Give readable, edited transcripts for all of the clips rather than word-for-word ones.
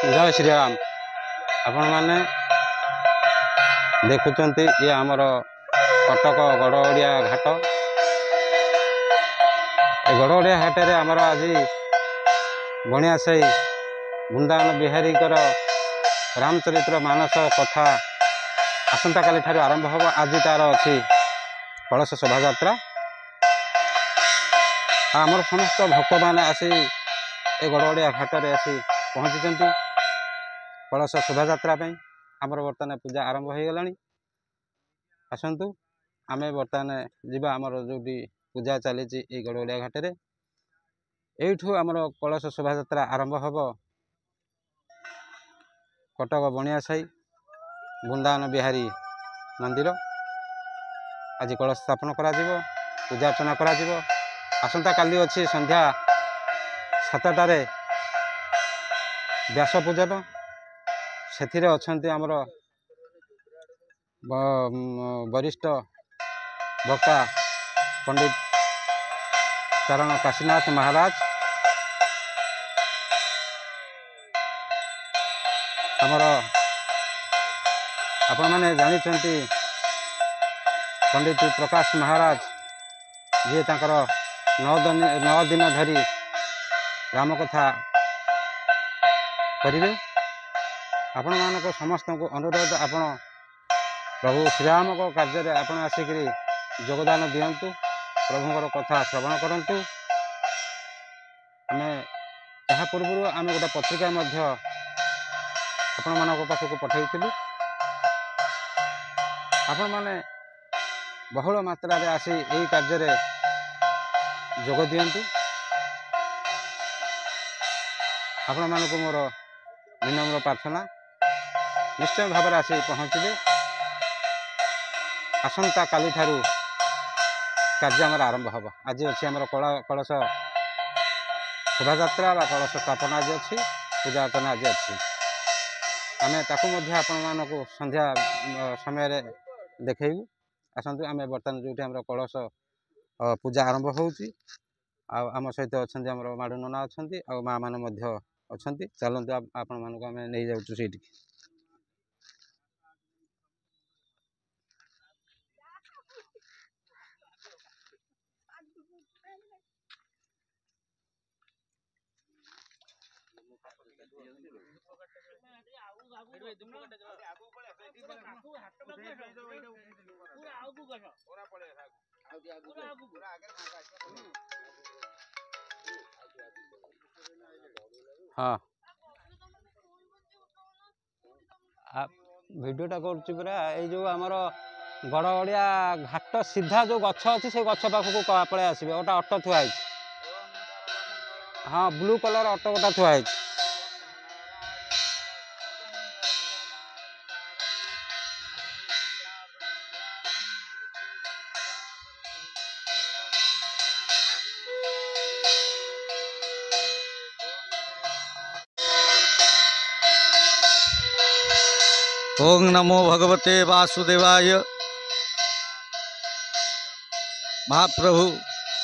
जय श्री राम। आपण मैंने देखुंत ये आमर कटक गड़गड़िया घाट। गड़गड़िया घाट रे आमर आज बणिया साई वृंदावन बिहारी रामचरित्र मानस कथा आसंता काली ठारू आरंभ होब। आज तार अच्छी कलश शोभा यात्रा। आमर समस्त भक्त मैंने आसी ए गड़गड़िया घाट रे आसी पहुँची कलश शोभा यात्रा आमर बर्तमान पूजा आरंभ हो गला। आसतु आमे बर्तमान जीवा आमर जो पूजा चली गड़गड़िया घाट रे। एठू आमर कलश शोभा यात्रा आरंभ होब। कटक बणिया साई वृंदावन बिहारी मंदिर आज कलश स्थापन करा जीवो, पूजा अर्चना करा जीवो। आसंता काली अच्छी संध्या 7टारे व्यास पूजन। से अच्छे आमर वरिष्ठ वक्ता पंडित चरण काशीनाथ महाराज। आमर आपण मैंने जानी पंडित प्रकाश महाराज जी तांकर 9 दिन धरी रामकथा करेंगे। आपण मानक समस्त को अनुरोध आपण प्रभु श्रीराम को कार्य में आपण आसिक योगदान दिंतु, प्रभुंर कथा श्रवण करूँ। आम या पूर्व आम गोटे पत्रिका आपण मान पाखक पठाइलु। आपण मैंने बहुल मात्रा रे आसी यही कार्य में जोग दिंतु। आपण मानक मोर विनम्र प्रार्थना। निश्चय भाव आसी पहुँचे। आसंता काली ठारू कार्य आमर आरंभ होब। आज अच्छी आमर कलश शोभा यात्रा बा कलश स्थापना आज अच्छी, पूजा अर्चना आज अच्छी। आम ताकू आपण मानक संध्या समय देखू। आसतु आम बर्तमान जो आम कलश पूजा आरंभ होउची। आम सहित अच्छा आम माड़ू नना अच्छा आ माँ मैंने अच्छा। चलते आपण मानक आम नहीं जाऊँ से। हाँ भिडियोटा करुच्ची पूरा ये जो आमर गड़गड़िया घाट सीधा जो गछ अच्छी से गछ पाखक पलि आसबे। गोटे ऑटो थुआई। हाँ ब्लू कलर ऑटो गोटा थुआई। ओं नमो भगवते वासुदेवाय। महाप्रभु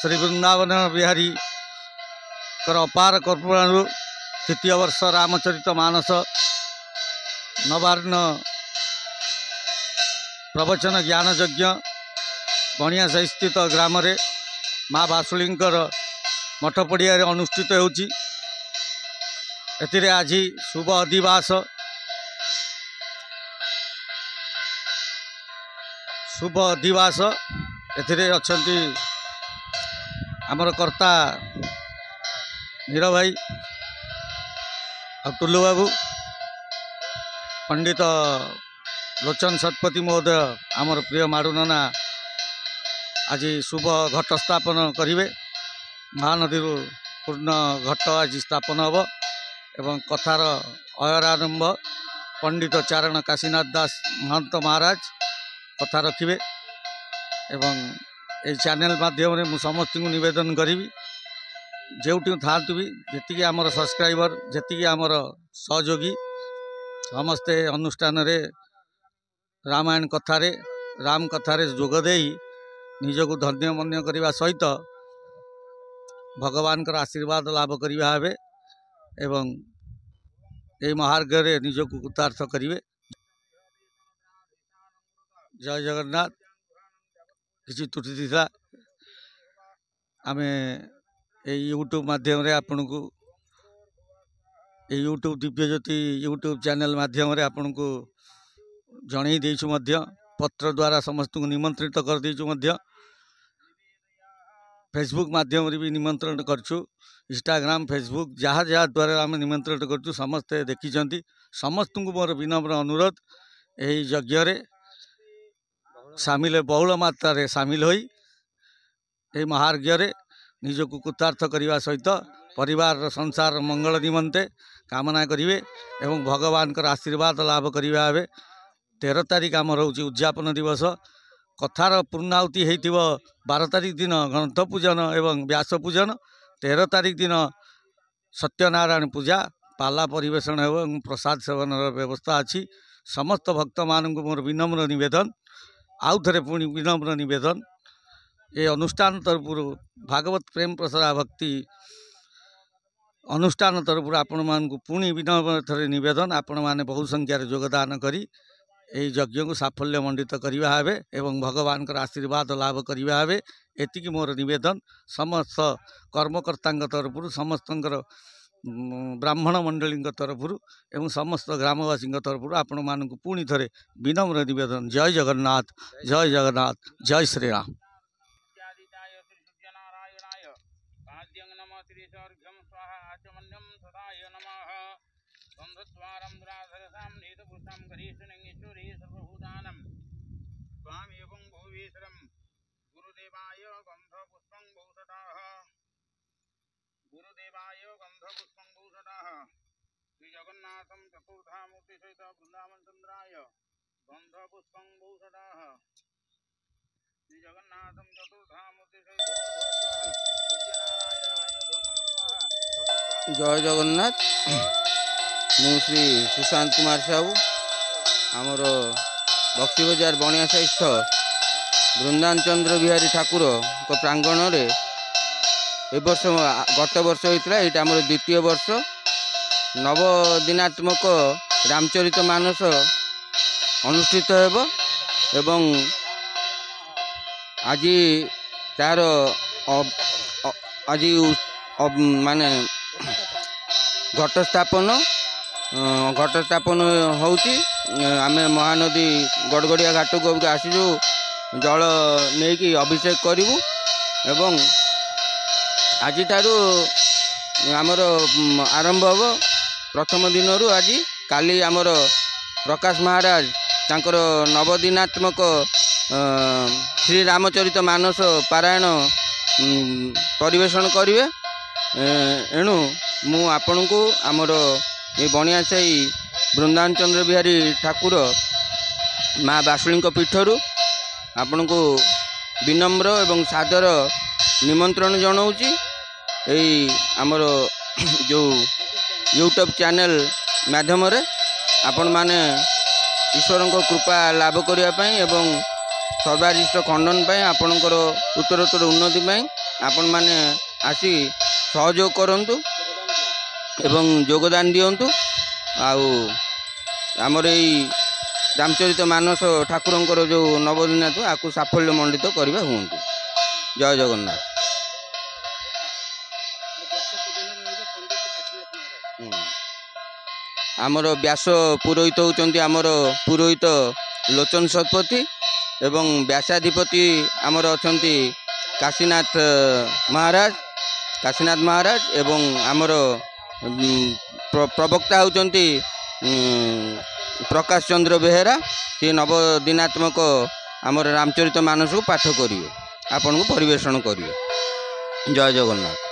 श्री वृंदावन बिहारी कर अपार कर्पूराणु तृतीय वर्ष रामचरित मानस नवार्ण प्रवचन ज्ञान यज्ञ बणिया साई स्थित ग्राम रे माँ बासुलींकर मठ पड़िया अनुष्ठित होउची। एथिरे आज शुभ अधिवास एथिरे अछंती आमर कर्ता नीर भाई आ टुल्लू बाबू, पंडित लोचन शतपथी महोदय आमर प्रिय माड़ू नना आज शुभ घट स्थापन करेंगे। महानदी पूर्ण घट आज स्थापन हम एवं कथार अयरारंभ पंडित चारण काशीनाथ दास महंत महाराज कथा रखिए। एवं ये चैनल माध्यम मु समस्त को निवेदन करी जो था भी जी आमर सब्सक्राइबर जी आमर सहयोगी समस्ते अनुष्ठान रे रामायण कथारे राम कथारे जोगदे निजक धन्य मन्य करने सहित भगवान आशीर्वाद लाभ करवा एवं এই মহাର୍ঘରେ ନିଜକୁ କୃତାର୍ଥ କରିବେ। ଜୟ ଜଗନ୍ନାଥ। କିଛି ତ୍ରୁଟି ଥିଲା ଆମେ এই ୟୁଟ୍ୟୁବ୍ ମାଧ୍ୟମରେ ଆପଣଙ୍କୁ এই ୟୁଟ୍ୟୁବ୍ ଦିବ୍ୟଜ୍ୟୋତି ୟୁଟ୍ୟୁବ୍ ଚ୍ୟାନେଲ୍ ମାଧ୍ୟମରେ ଆପଣଙ୍କୁ ଜଣେଇ ଦେଇଛୁ ମଧ୍ୟ, ପତ୍ର ଦ୍ୱାରା ସମସ୍ତଙ୍କୁ ନିମନ୍ତ୍ରିତ କରିଦେଇଛୁ ମଧ୍ୟ, ଫେସବୁକ୍ ମାଧ୍ୟମରେ ବି ନିମନ୍ତ୍ରଣ କରିଛୁ, ଇନଷ୍ଟାଗ୍ରାମ ଫେସବୁକ୍ ଯାହା ଦ୍ୱାରା ଆମେ ନିମନ୍ତ୍ରଣ କରିଛୁ ସମସ୍ତେ ଦେଖିଛନ୍ତି। ସମସ୍ତଙ୍କୁ ମୋର ବିନମ୍ର ଅନୁରୋଧ ଏହି ଯଜ୍ଞରେ ବହୁଳ ମାତ୍ରାରେ ସାମିଲ ହୋଇ ଏହି ମହାର୍ଘ୍ୟରେ ନିଜକୁ କୃତାର୍ଥ କରିବା ସହିତ ପରିବାରର ସଂସାର ମଙ୍ଗଳ ନିମନ୍ତେ କାମନା କରିବେ ଏବଂ ଭଗବାନଙ୍କର ଆଶୀର୍ବାଦ ଲାଭ କରିବା ଭାବେ 13 ତାରିଖ ଆମର ହେଉଛି ଉଦ୍ଯାପନ ଦିବସ। କଥାର ପୂର୍ଣ୍ଣାହୁତି ହେଇଥିବ 12 ତାରିଖ ଦିନ ଗ୍ରନ୍ଥ ପୂଜନ ଏବଂ ବ୍ୟାସ ପୂଜନ, 13 ତାରିଖ ଦିନ ସତ୍ୟନାରାୟଣ ପୂଜା, ପାଲା ପରିବେଷଣ ଏବଂ ପ୍ରସାଦ ସେବନର ବ୍ୟବସ୍ଥା ଅଛି। ସମସ୍ତ ଭକ୍ତମାନଙ୍କୁ ମୋର ବିନମ୍ର ନିବେଦନ, ଆଉ ଥରେ ପୁଣି ବିନମ୍ର ନିବେଦନ, ଏ ଅନୁଷ୍ଠାନ ତରଫରୁ ଭାଗବତ ପ୍ରେମ ପ୍ରସାଦ ଭକ୍ତି ଅନୁଷ୍ଠାନ ତରଫରୁ ଆପଣମାନଙ୍କୁ ପୁଣି ବିନମ୍ର ଥରେ ନିବେଦନ, ଆପଣମାନେ ବହୁ ସଂଖ୍ୟାରେ ଯୋଗଦାନ କରି ଏହି ଯଜ୍ଞକୁ ସାଫଲ୍ୟ ମଣ୍ଡିତ କରିବା ହେବେ ଏବଂ ଭଗବାନଙ୍କର ଆଶୀର୍ବାଦ ଲାଭ କରିବା ହେବେ, ଏତିକି ମୋର ନିବେଦନ। ସମସ୍ତ କର୍ମକର୍ତ୍ତାଙ୍କ ତରଫରୁ, ସମସ୍ତଙ୍କର ବ୍ରାହ୍ମଣ ମଣ୍ଡଳୀଙ୍କ ତରଫରୁ ଏବଂ ସମସ୍ତ ଗ୍ରାମବାସୀଙ୍କ ତରଫରୁ ଆପଣମାନଙ୍କୁ ପୁଣି ଥରେ ବିନମ୍ର ନିବେଦନ। ଜୟ ଜଗନ୍ନାଥ, ଜୟ ଜଗନ୍ନାଥ, ଜୟ ଶ୍ରୀରାମ। गुरुदेवाय गंधपुष्पं भूषणः श्रीजगन्नाथं चतुर्थामूर्ति सहित वृंदावन चंद्राय गंधपुष्पं भूषणः श्रीजगन्नाथं चतुर्थामूर्ति सहित जय जगन्नाथ। मु श्री सुशांत कुमार साहू आमर बक्सी बजार बणियासा स्थ वृंदावन चंद्र बिहारी ठाकुर प्रांगण में ए वर्ष गत वर्ष होता है आमर द्वितीय वर्ष नवदिनात्मक रामचरित मानस अनुष्ठित एवं आज तार आज माने घटस्थापन होउची। आमे महानदी गड़गड़िया घाट को आसीजु जल नहीं अभिषेक करूँ एवं आज ठारू आमर आरंभ हम प्रथम दिन रु आज काली आमर प्रकाश महाराज तांकर नवदिनात्मक श्री रामचरित मानस पारायण परिवेषण करेंगे। एणु मु आपण को आमर ये बणियासाई वृंदावन चंद्र बिहारी ठाकुर माँ बासुली पीठर आपण को विनम्र एवं सादर निमंत्रण जनाऊँगी। यही आमर जो यूट्यूब चैनल माध्यम आपण माने ईश्वर कृपा लाभ करने एवं सर्वारिष्ट खंडन आपणकर उत्तरोत्तर उन्नति आपण माने आसी सहयोग करंतु एवं योगदान दियंतु। आमर यही रामचरित मानस ठाकुरंकर जो नवदिनाथ आपको साफल्य मंडित करवा हूँ। जय जगन्नाथ। आमर व्यास पुरोहित होती आमर पुरोहित लोचन शतपथी एवं व्यासाधिपति आमर अच्छा काशीनाथ महाराज एवं आमर प्रवक्ता होती प्रकाश चंद्र बेहेरा से नवदिनात्मक आमर रामचरित मानस को पाठ करेंगे आपन को परिवेषण करेंगे। जय जगन्नाथ।